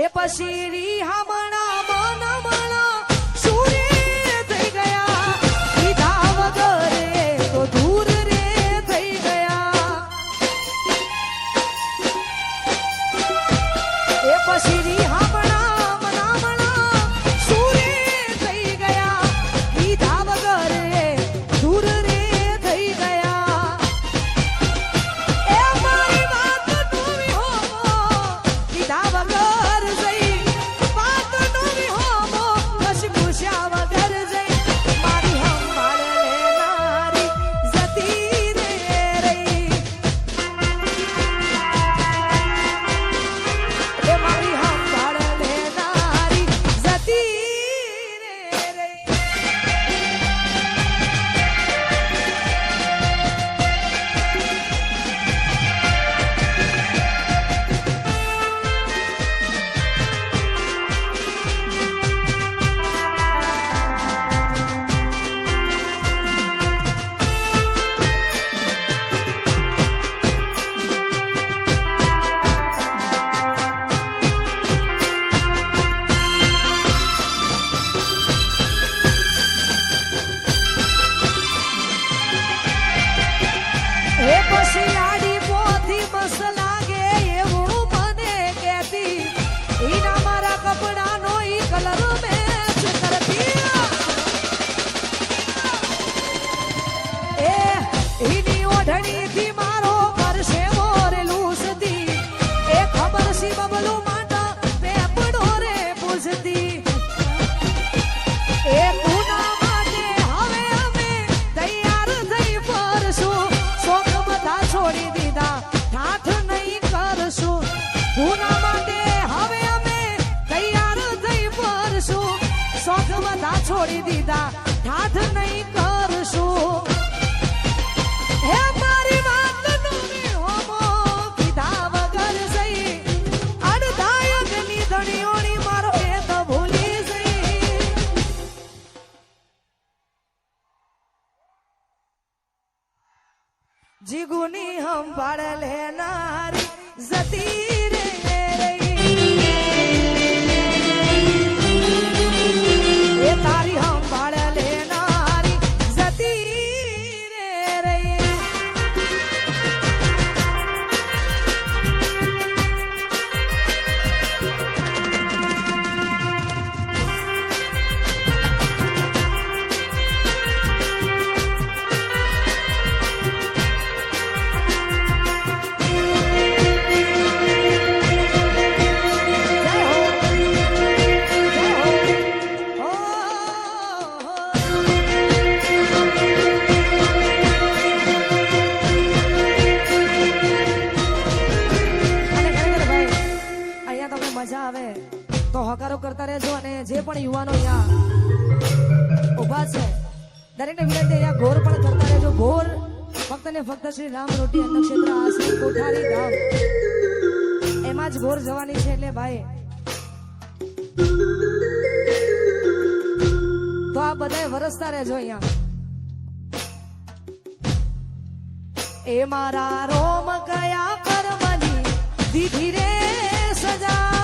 એ પછી હમણા મન મણા સુરે થઈ ગયા કીધા વગર તો દૂર રે થઈ ગયા એ પછી હમણા મના મણા સુરે થઈ ગયા કીધા વગર દૂર રે થઈ ગયા એ મારી વાત ડૂબી હો કીધા વગર છોડી દીધા ઠાઠ નહીં કરશું હે મારી વાત ડૂબી હોમો કીધા વગર જઈ અડધાયક ની ધણીઓની મારો એ તો ભૂલી જઈ જીગુની સંભાળ લેનારી જતી રે તારી સંભાળ લેનારી જતી રે મજા આવે તો હકારો કરતા રહેજો અને જે પણ યુવાનો અહીંયા ઉભા છે દરેકને વિનંતી અહીંયા ઘોર પણ કરતા રહેજો ઘોર ફક્ત ને ફક્ત શ્રી રામ રોટી અન્ન ક્ષેત્ર આશ્રમ કોઠારી ગામ એમાં જ ઘોર જવાની છે એટલે ભાઈ તો આ બધા વરસતા રહેજો અહીંયા એ મારા રોમ કયા કર્મની દીધી રે સજા